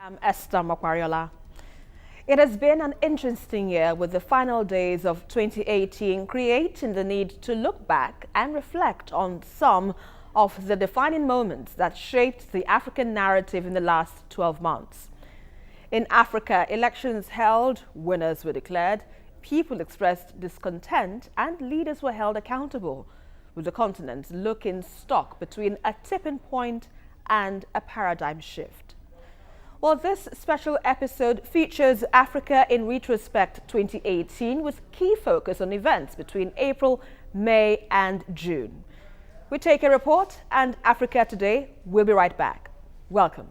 I'm Esther Mokwariola. It has been an interesting year with the final days of 2018 creating the need to look back and reflect on some of the defining moments that shaped the African narrative in the last 12 months. In Africa, elections held, winners were declared, people expressed discontent, and leaders were held accountable, with the continent looking stuck between a tipping point and a paradigm shift. Well, this special episode features Africa in Retrospect 2018 with key focus on events between April, May and June. We take a report and Africa Today. We'll be right back. Welcome.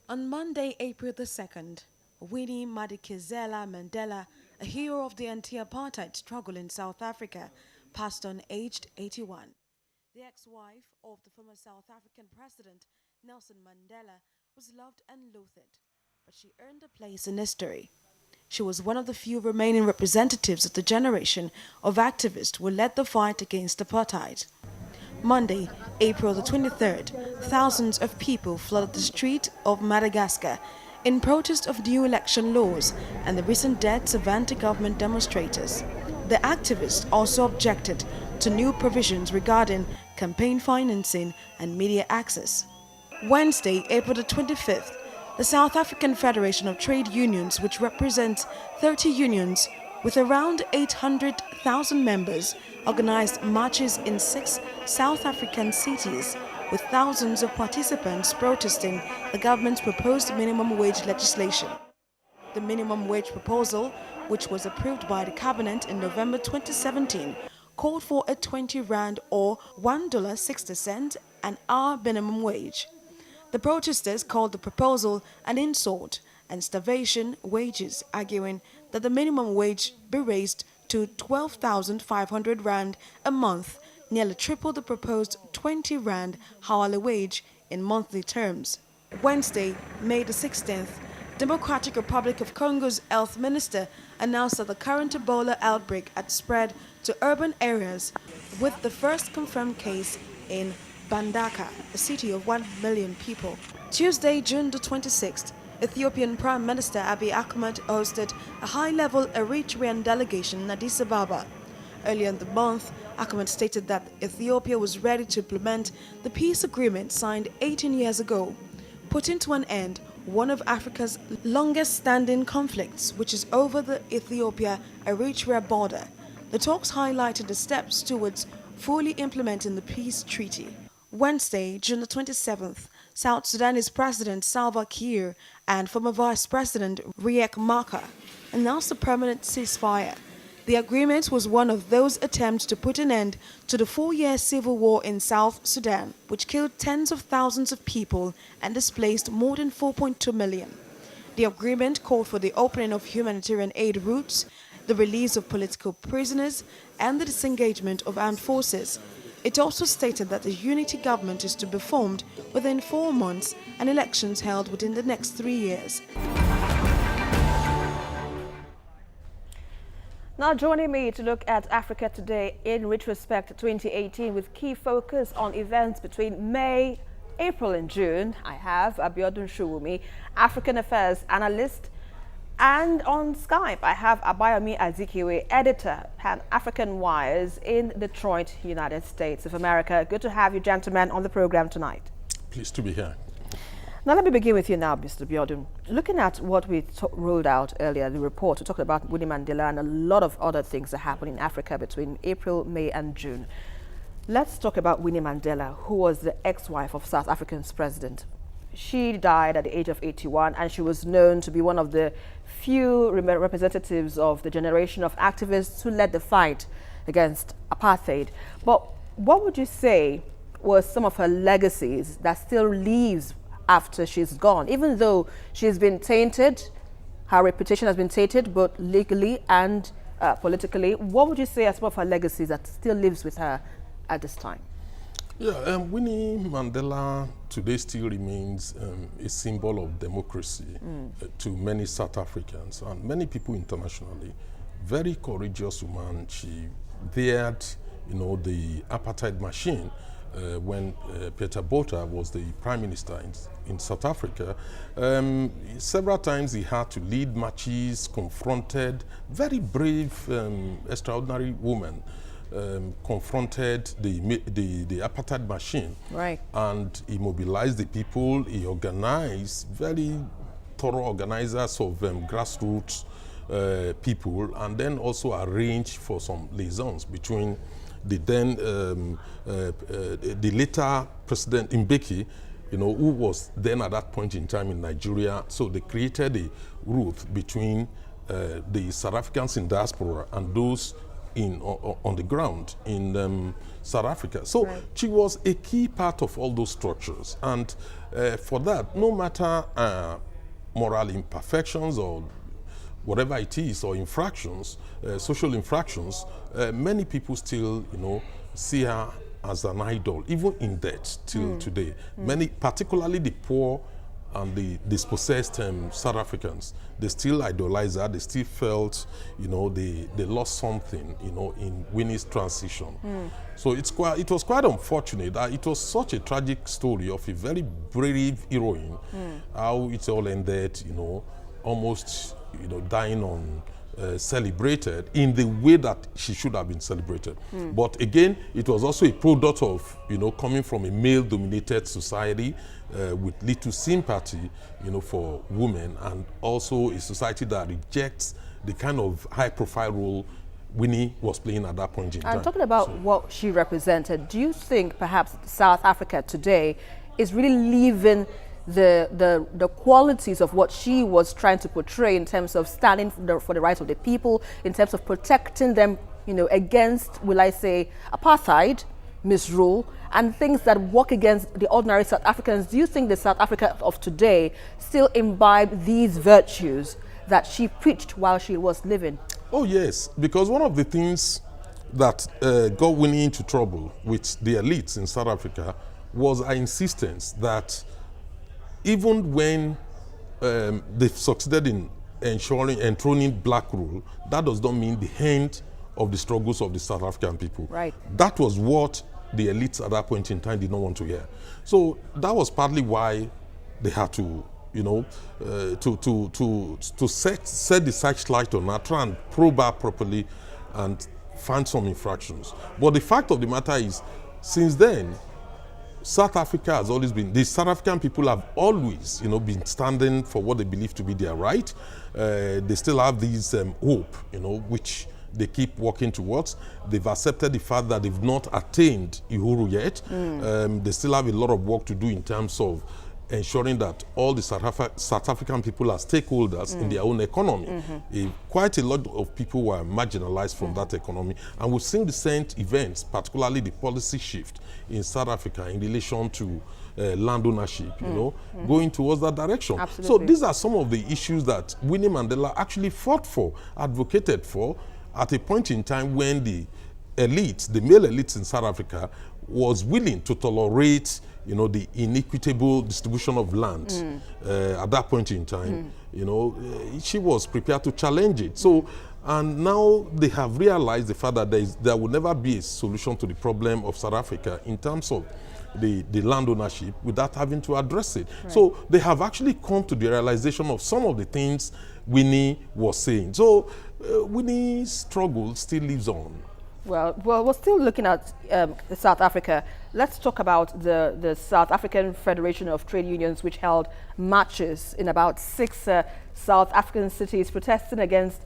On Monday, April the 2nd, Winnie Madikizela Mandela, a hero of the anti-apartheid struggle in South Africa, passed on aged 81. The ex-wife of the former South African president, Nelson Mandela, was loved and loathed, but she earned a place in history. She was one of the few remaining representatives of the generation of activists who led the fight against apartheid. Monday, April the 23rd, thousands of people flooded the street of Madagascar in protest of new election laws and the recent deaths of anti-government demonstrators. The activists also objected to new provisions regarding campaign financing and media access. Wednesday, April the 25th, the South African Federation of Trade Unions, which represents 30 unions with around 800,000 members, organized marches in 6 South African cities, with thousands of participants protesting the government's proposed minimum wage legislation. The minimum wage proposal, which was approved by the cabinet in November 2017, called for a 20 rand or $1.60 an hour minimum wage. The protesters called the proposal an insult and starvation wages, arguing that the minimum wage be raised to 12,500 rand a month, nearly triple the proposed 20 rand hourly wage in monthly terms. Wednesday, May the 16th, Democratic Republic of Congo's health minister announced that the current Ebola outbreak had spread to urban areas, with the first confirmed case in Bandaka, a city of 1 million people. Tuesday, June the 26th, Ethiopian Prime Minister Abiy Ahmed hosted a high-level Eritrean delegation in Addis Ababa. Earlier in the month, Ahmed stated that Ethiopia was ready to implement the peace agreement signed 18 years ago, putting to an end one of Africa's longest-standing conflicts, which is over the Ethiopia-Eritrea border. The talks highlighted the steps towards fully implementing the peace treaty. Wednesday, June the 27th, South Sudanese President Salva Kiir and former Vice President Riek Machar announced a permanent ceasefire. The agreement was one of those attempts to put an end to the 4-year civil war in South Sudan, which killed tens of thousands of people and displaced more than 4.2 million. The agreement called for the opening of humanitarian aid routes, the release of political prisoners, and the disengagement of armed forces. It also stated that the unity government is to be formed within 4 months and elections held within the next 3 years. Now joining me to look at Africa Today in Retrospect 2018 with key focus on events between May, April and June, I have Biodun Sowunmi, African Affairs Analyst, and on Skype I have Abayomi Azikiwe, Editor, Pan-African Wires in Detroit, United States of America. Good to have you gentlemen on the program tonight. Pleased to be here. Now let me begin with you now, Mr. Biodun. Looking at what we rolled out earlier, the report, we talked about Winnie Mandela and a lot of other things that happened in Africa between April, May and June. Let's talk about Winnie Mandela, who was the ex-wife of South Africa's president. She died at the age of 81 and she was known to be one of the few representatives of the generation of activists who led the fight against apartheid. But what would you say were some of her legacies that still leaves after she's gone, even though she's been tainted, her reputation has been tainted both legally and politically? What would you say are some of her legacies that still lives with her at this time? Yeah, Winnie Mandela today still remains a symbol of democracy to many South Africans and many people internationally. Very courageous woman. She dared, the apartheid machine when Peter Botha was the prime minister in South Africa. Several times he had to lead marches, confronted very brave, extraordinary women, confronted the apartheid machine. Right. And he mobilized the people, he organized very thorough organizers of grassroots people, and then also arranged for some liaisons between the then the later President Mbeki, who was then at that point in time in Nigeria. So they created a route between the South Africans in diaspora and those on the ground in South Africa. So right. She was a key part of all those structures, and for that, no matter moral imperfections or whatever it is, or infractions, social infractions, many people still, see her as an idol, even in death till today. Many, particularly the poor and the dispossessed South Africans, they still idolize her. They still felt, they lost something, in Winnie's transition. So it was quite unfortunate. It was such a tragic story of a very brave heroine. How it all ended, almost, dying on celebrated in the way that she should have been celebrated. But again, it was also a product of, coming from a male-dominated society with little sympathy, for women, and also a society that rejects the kind of high-profile role Winnie was playing at that point in time. And talking about what she represented, do you think perhaps South Africa today is really leaving the qualities of what she was trying to portray in terms of standing for the rights of the people, in terms of protecting them, against, will I say, apartheid, misrule, and things that work against the ordinary South Africans? Do you think the South Africa of today still imbibe these virtues that she preached while she was living? Oh yes, because one of the things that got Winnie into trouble with the elites in South Africa was her insistence that even when they succeeded in enthroning black rule, that does not mean the end of the struggles of the South African people. Right. That was what the elites at that point in time did not want to hear. So that was partly why they had to, to set the searchlight on her, try and probe her properly and find some infractions. But the fact of the matter is, since then, South Africa has always been, the South African people have always, been standing for what they believe to be their right. They still have this hope, which they keep working towards. They've accepted the fact that they've not attained Uhuru yet. They still have a lot of work to do in terms of ensuring that all the South African people are stakeholders in their own economy. Quite a lot of people were marginalized from that economy, and we've seen recent events, particularly the policy shift in South Africa in relation to land ownership, going towards that direction. Absolutely. So these are some of the issues that Winnie Mandela actually fought for, advocated for, at a point in time when the elites, the male elites in South Africa, was willing to tolerate, the inequitable distribution of land. At that point in time, she was prepared to challenge it. So, and now they have realized the fact that there will never be a solution to the problem of South Africa in terms of the land ownership without having to address it. Right. So they have actually come to the realization of some of the things Winnie was saying. So Winnie's struggle still lives on. Well, we're still looking at South Africa. Let's talk about the South African Federation of Trade Unions, which held marches in about 6 South African cities protesting against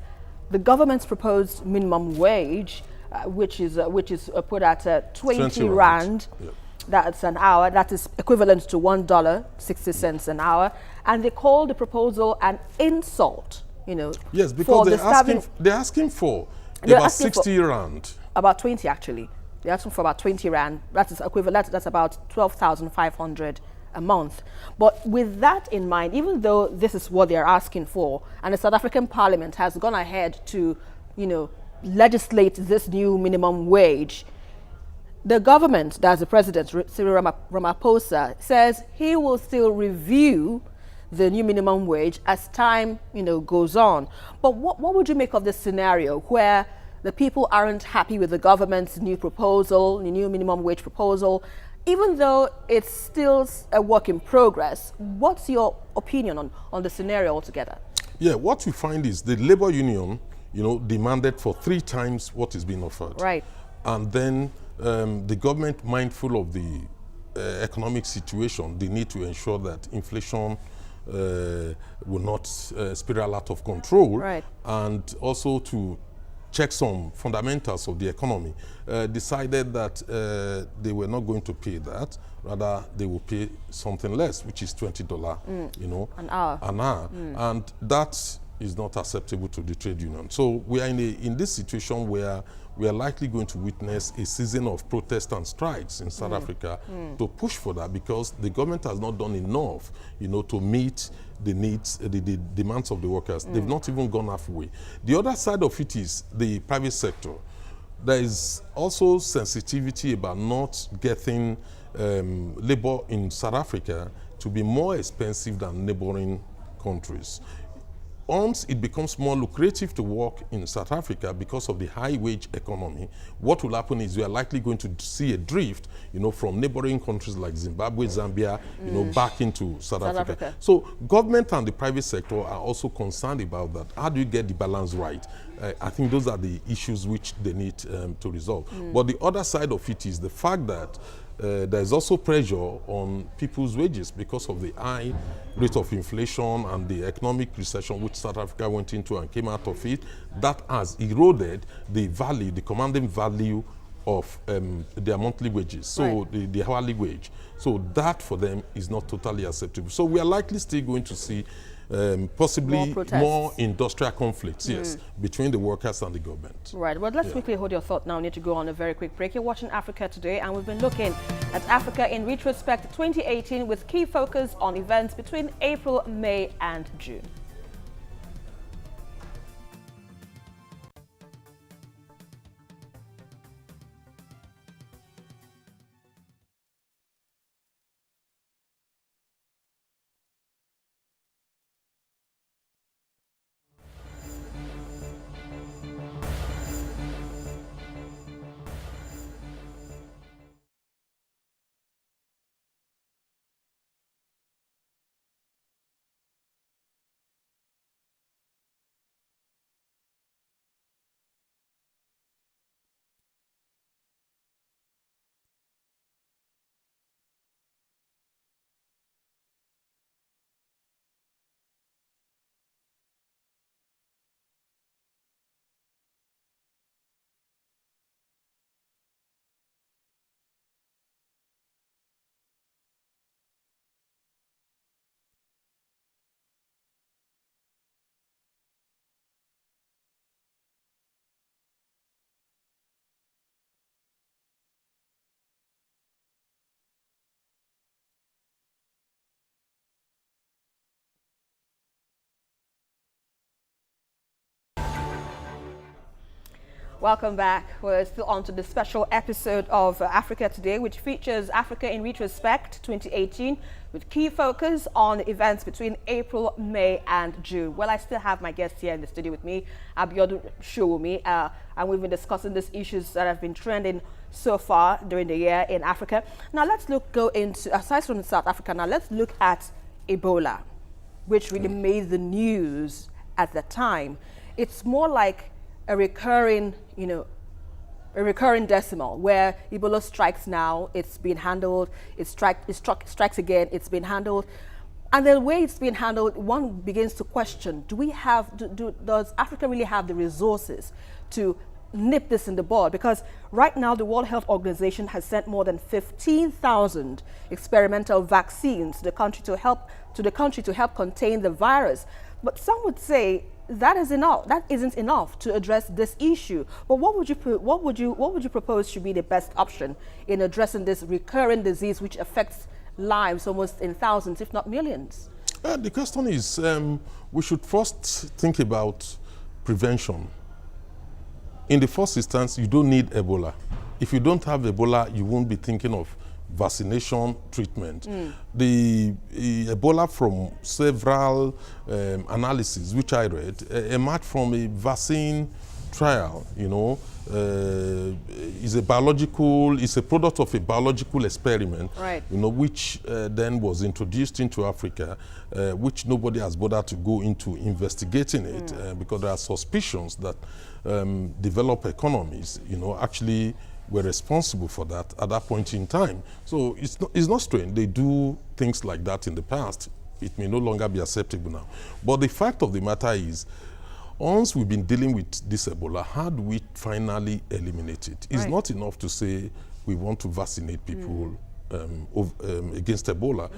the government's proposed minimum wage, which is put at 20 rand. Yep. That's an hour. That is equivalent to $1.60 an hour. And they call the proposal an insult. Yes, because they're asking for about 60 rand. About 20 actually. They're asking for about 20 rand. That is equivalent. That's about 12,500 a month. But with that in mind, even though this is what they're asking for, and the South African Parliament has gone ahead to, legislate this new minimum wage, the government, that's the president, Cyril Ramaphosa, says he will still review the new minimum wage as time, goes on. But what would you make of this scenario where the people aren't happy with the government's new proposal, the new minimum wage proposal, Even though it's still a work in progress, what's your opinion on the scenario altogether? Yeah, what we find is the labor union, demanded for 3 times what is being offered. Right. And then the government, mindful of the economic situation, they need to ensure that inflation will not spiral out of control. Right. And also to check some fundamentals of the economy, decided that they were not going to pay that. Rather, they will pay something less, which is $20, an hour. And that is not acceptable to the trade union. So we are in this situation where we are likely going to witness a season of protests and strikes in South Africa to push for that, because the government has not done enough, to meet the needs, the demands of the workers. They've not even gone halfway. The other side of it is the private sector. There is also sensitivity about not getting labor in South Africa to be more expensive than neighboring countries. Once it becomes more lucrative to work in South Africa because of the high wage economy, what will happen is we are likely going to see a drift, from neighboring countries like Zimbabwe, Zambia, back into South Africa. So government and the private sector are also concerned about that. How do you get the balance right? I think those are the issues which they need to resolve. But the other side of it is the fact that there's also pressure on people's wages because of the high rate of inflation and the economic recession which South Africa went into and came out of it. That has eroded the value, the commanding value of their monthly wages, so right. the hourly wage. So that for them is not totally acceptable. So we are likely still going to see possibly more industrial conflicts, yes, between the workers and the government. Right. Well, let's quickly hold your thought now. We need to go on a very quick break. You're watching Africa Today, and we've been looking at Africa in retrospect 2018 with key focus on events between April, May, and June. Welcome back. We're still on to the special episode of Africa Today, which features Africa in Retrospect 2018 with key focus on events between April, May, and June. Well, I still have my guest here in the studio with me, Biodun Sowunmi, and we've been discussing these issues that have been trending so far during the year in Africa. Now, let's go into, aside from South Africa, now let's look at Ebola, which really made the news at the time. It's more like a recurring, a recurring decimal where Ebola strikes now, it's been handled, it strikes again, it's been handled. And the way it's been handled, one begins to question, does Africa really have the resources to nip this in the bud? Because right now the World Health Organization has sent more than 15,000 experimental vaccines to the country to help contain the virus. But some would say that isn't enough to address this issue. But what would you propose should be the best option in addressing this recurring disease which affects lives almost in thousands, if not millions? The question is, we should first think about prevention. In the first instance, you don't need Ebola. If you don't have Ebola, you won't be thinking of vaccination treatment. The Ebola, from several analyses which I read, emerged from a vaccine trial, is a product of a biological experiment, right, which then was introduced into Africa, which nobody has bothered to go into investigating it, because there are suspicions that developed economies, actually were responsible for that at that point in time. So it's not strange. They do things like that in the past. It may no longer be acceptable now. But the fact of the matter is, once we've been dealing with this Ebola, how do we finally eliminate it? It's not enough to say we want to vaccinate people against Ebola.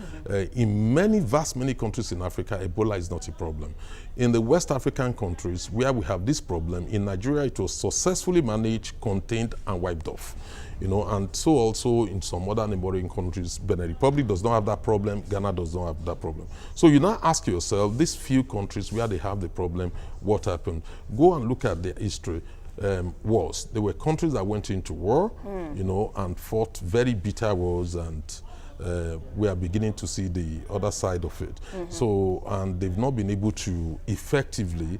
In vast many countries in Africa, Ebola is not a problem. In the West African countries where we have this problem, in Nigeria it was successfully managed, contained, and wiped off. And so also in some other neighboring countries, Benin Republic does not have that problem, Ghana does not have that problem. So you now ask yourself, these few countries where they have the problem, what happened? Go and look at their history. Wars. There were countries that went into war, and fought very bitter wars, and we are beginning to see the other side of it. So, and they've not been able to effectively,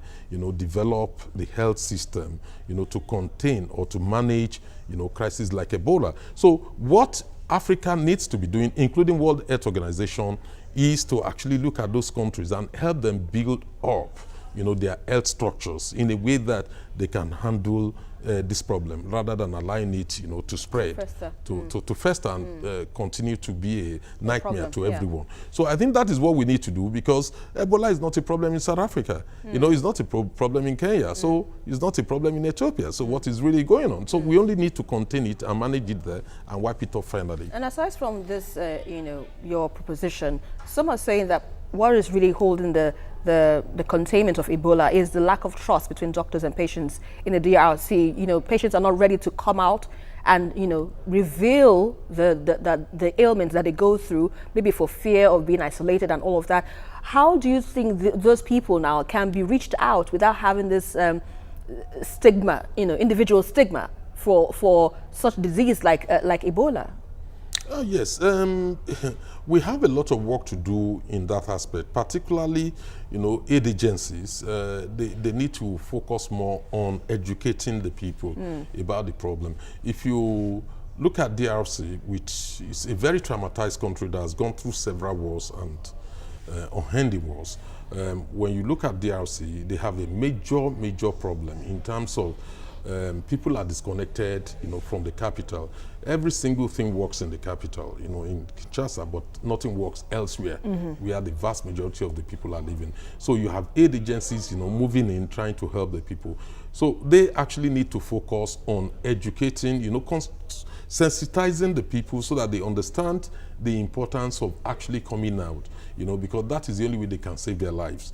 develop the health system, to contain or to manage, crises like Ebola. So what Africa needs to be doing, including World Health Organization, is to actually look at those countries and help them build up their health structures in a way that they can handle this problem, rather than allowing it, to spread, to fester and continue to be a nightmare to everyone. So I think that is what we need to do, because Ebola is not a problem in South Africa. It's not a problem in Kenya. So it's not a problem in Ethiopia. So what is really going on? So we only need to contain it and manage it there and wipe it off finally. And aside from this, your proposition, some are saying that what is really holding the containment of Ebola is the lack of trust between doctors and patients in the DRC. Patients are not ready to come out and, reveal the ailments that they go through, maybe for fear of being isolated and all of that. How do you think those people now can be reached out without having this stigma, individual stigma for such disease like Ebola? Yes, we have a lot of work to do in that aspect, particularly, aid agencies. They need to focus more on educating the people about the problem. If you look at DRC, which is a very traumatized country that has gone through several wars and unending wars, when you look at DRC, they have a major problem in terms of people are disconnected, from the capital. Every single thing works in the capital, in Kinshasa, but nothing works elsewhere, where the vast majority of the people are living. So you have aid agencies, moving in, trying to help the people. So they actually need to focus on educating, sensitizing the people so that they understand the importance of actually coming out, because that is the only way they can save their lives.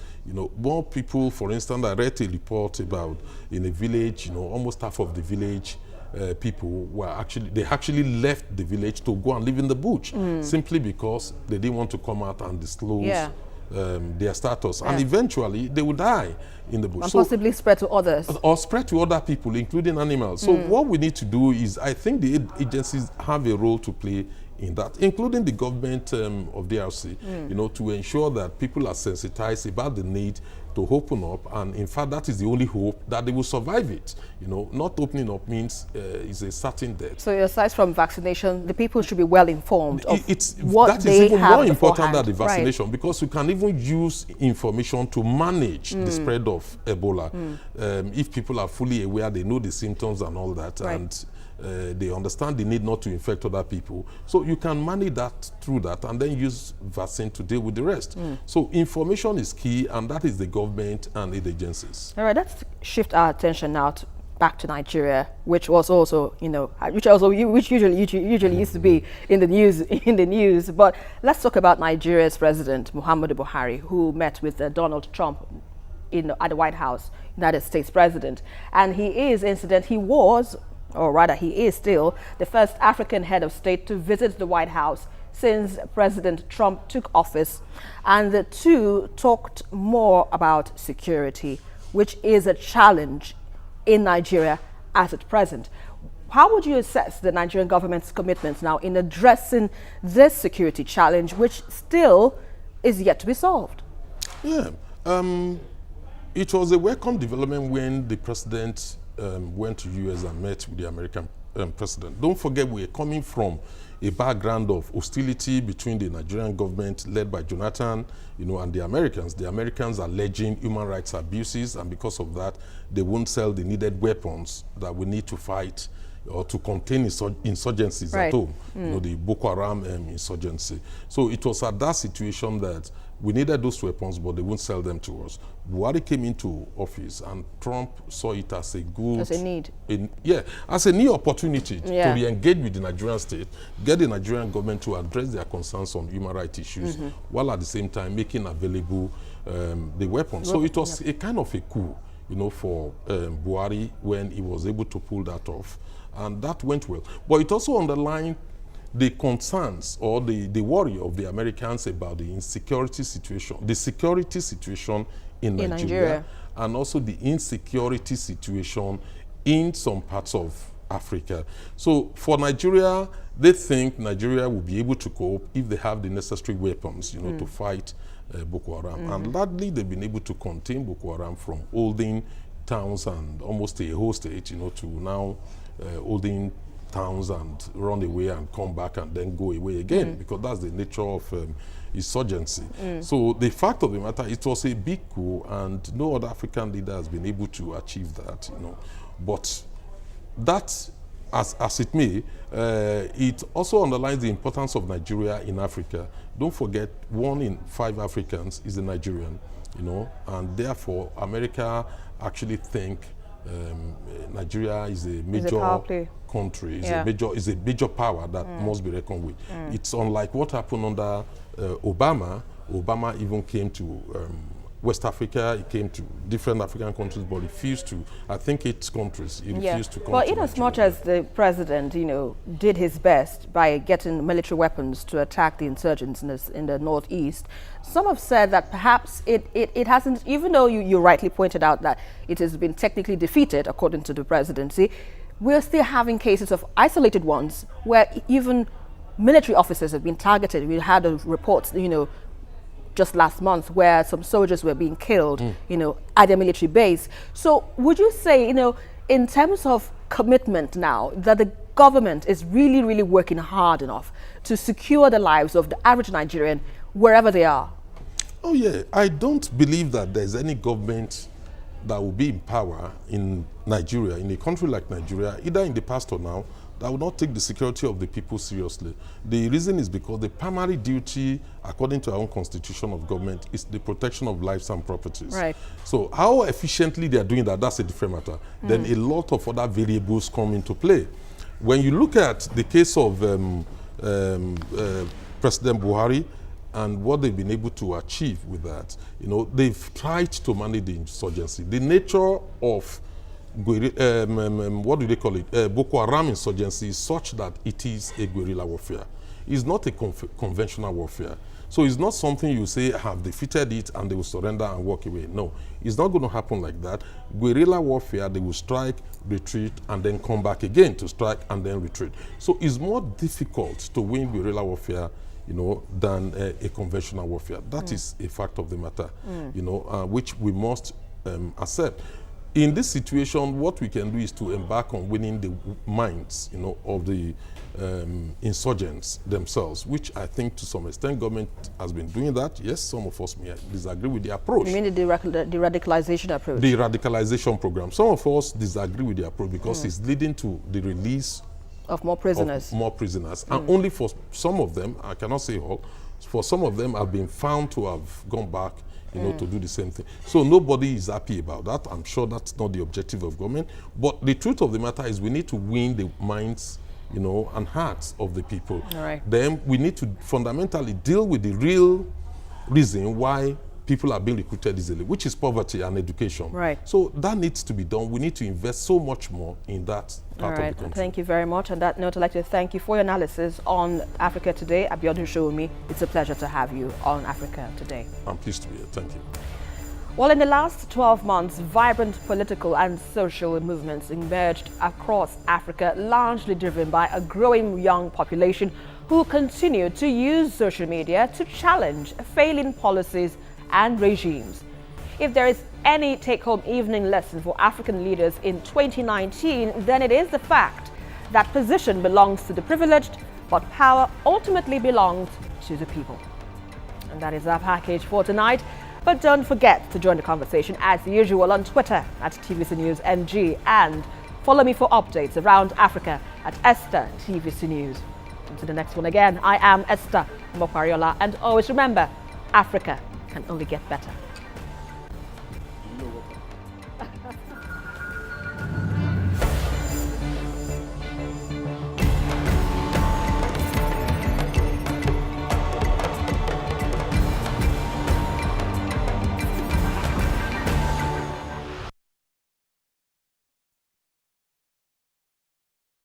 More people, for instance, I read a report about in a village, almost half of the village people were actually left the village to go and live in the bush, simply because they didn't want to come out and disclose their status, and eventually they would die in the bush. And possibly spread to others. Or spread to other people, including animals. So what we need to do is, I think the agencies have a role to play in that, including the government of DRC, to ensure that people are sensitized about the need to open up, and in fact that is the only hope that they will survive it. Not opening up means is a certain death. So aside from vaccination, the people should be well informed of what that they is even have more important than the beforehand. vaccination, because you can even use information to manage the spread of Ebola. If people are fully aware, they know the symptoms and all that, and they understand the need not to infect other people. So you can manage that through that, and then use vaccine to deal with the rest. So information is key, and that is the government and aid agencies. All right, let's shift our attention now back to Nigeria, which was also, which usually used to be in the news. But let's talk about Nigeria's President Muhammadu Buhari, who met with Donald Trump at the White House, United States President, and he is still the first African head of state to visit the White House since President Trump took office. And the two talked more about security, which is a challenge in Nigeria as at present. How would you assess the Nigerian government's commitments now in addressing this security challenge, which still is yet to be solved? Yeah, it was a welcome development when the president went to US and met with the American president. Don't forget, we're coming from a background of hostility between the Nigerian government led by Jonathan, and the Americans. The Americans alleging human rights abuses, and because of that, they won't sell the needed weapons that we need to fight or to contain insurgencies at home, the Boko Haram insurgency. So it was at that situation that we needed those weapons, but they wouldn't sell them to us. Buhari came into office, and Trump saw it as a good... As a need. As a new opportunity to re-engage with the Nigerian state, get the Nigerian government to address their concerns on human rights issues, while at the same time making available the weapons. So it was a kind of a coup, for Buhari when he was able to pull that off. And that went well. But it also underlined the concerns or the worry of the Americans about the insecurity situation, the security situation in Nigeria, and also the insecurity situation in some parts of Africa. So for Nigeria, they think Nigeria will be able to cope if they have the necessary weapons, to fight Boko Haram. And largely they've been able to contain Boko Haram from holding towns and almost a whole state, to now holding towns and run away and come back and then go away again, because that's the nature of insurgency. So the fact of the matter, it was a big coup, and no other African leader has been able to achieve that. But that, as it may, it also underlines the importance of Nigeria in Africa. Don't forget, 1 in 5 Africans is a Nigerian, and therefore America actually think Nigeria is a major country, is a major power that must be reckoned with. It's unlike what happened under Obama. Obama even came to West Africa, he came to different African countries, but refused to, I think 8 countries, he refused to come well, to in as Nigeria. much as the president, did his best by getting military weapons to attack the insurgents in the northeast, some have said that perhaps it hasn't, even though you rightly pointed out that it has been technically defeated, according to the presidency, we're still having cases of isolated ones where even military officers have been targeted. We had reports, just last month where some soldiers were being killed, at their military base. So would you say, in terms of commitment now, that the government is really, really working hard enough to secure the lives of the average Nigerian wherever they are? Oh yeah, I don't believe that there's any government that will be in power in Nigeria, in a country like Nigeria, either in the past or now, that will not take the security of the people seriously. The reason is because the primary duty, according to our own constitution of government, is the protection of lives and properties. Right. So how efficiently they are doing that, that's a different matter. Then a lot of other variables come into play. When you look at the case of President Buhari and what they've been able to achieve with that, they've tried to manage the insurgency. The nature of what do they call it? Boko Haram insurgency is such that it is a guerrilla warfare. It's not a conventional warfare. So it's not something you say, have defeated it and they will surrender and walk away. No, it's not going to happen like that. Guerrilla warfare, they will strike, retreat, and then come back again to strike and then retreat. So it's more difficult to win guerrilla warfare, than a conventional warfare. That is a fact of the matter, which we must accept. In this situation, what we can do is to embark on winning the minds, of the insurgents themselves, which I think to some extent government has been doing that. Yes, some of us may disagree with the approach. You mean the radicalization approach? The radicalization program. Some of us disagree with the approach because it's leading to the release of more prisoners. And only for some of them, I cannot say all, for some of them have been found to have gone back to do the same thing. So nobody is happy about that. I'm sure that's not the objective of government. But the truth of the matter is we need to win the minds, and hearts of the people. All right. Then we need to fundamentally deal with the real reason why people are being recruited easily, which is poverty and education. Right. So that needs to be done. We need to invest so much more in that part of the country. Thank you very much. On that note, I'd like to thank you for your analysis on Africa Today. Biodun Sowunmi, it's a pleasure to have you on Africa Today. I'm pleased to be here. Thank you. Well, in the last 12 months, vibrant political and social movements emerged across Africa, largely driven by a growing young population who continue to use social media to challenge failing policies and regimes. If there is any take-home evening lesson for African leaders in 2019, then it is the fact that position belongs to the privileged, but power ultimately belongs to the people. And that is our package for tonight. But don't forget to join the conversation as usual on Twitter at TVC News NG, and follow me for updates around Africa at Esther TVC News. Until the next one again, I am Esther Mokwariola, and always remember, Africa can only get better.